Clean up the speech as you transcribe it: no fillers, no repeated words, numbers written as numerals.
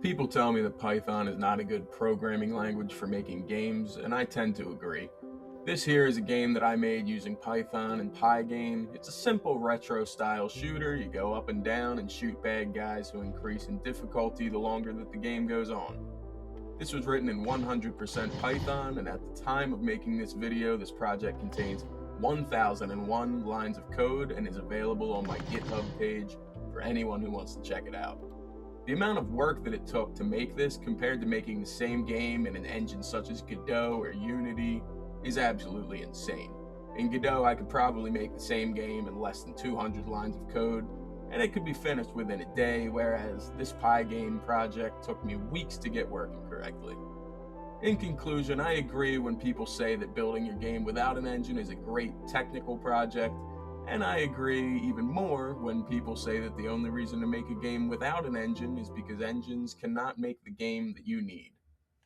People tell me that Python is not a good programming language for making games, and I tend to agree. This here is a game that I made using Python and Pygame. It's a simple retro style shooter. You go up and down and shoot bad guys who increase in difficulty the longer that the game goes on. This was written in 100% Python, and at the time of making this video, this project contains 1001 lines of code and is available on my GitHub page for anyone who wants to check it out. The amount of work that it took to make this compared to making the same game in an engine such as Godot or Unity is absolutely insane. In Godot, I could probably make the same game in less than 200 lines of code, and it could be finished within a day, whereas this Pygame project took me weeks to get working correctly. In conclusion, I agree when people say that building your game without an engine is a great technical project, and I agree even more when people say that the only reason to make a game without an engine is because engines cannot make the game that you need.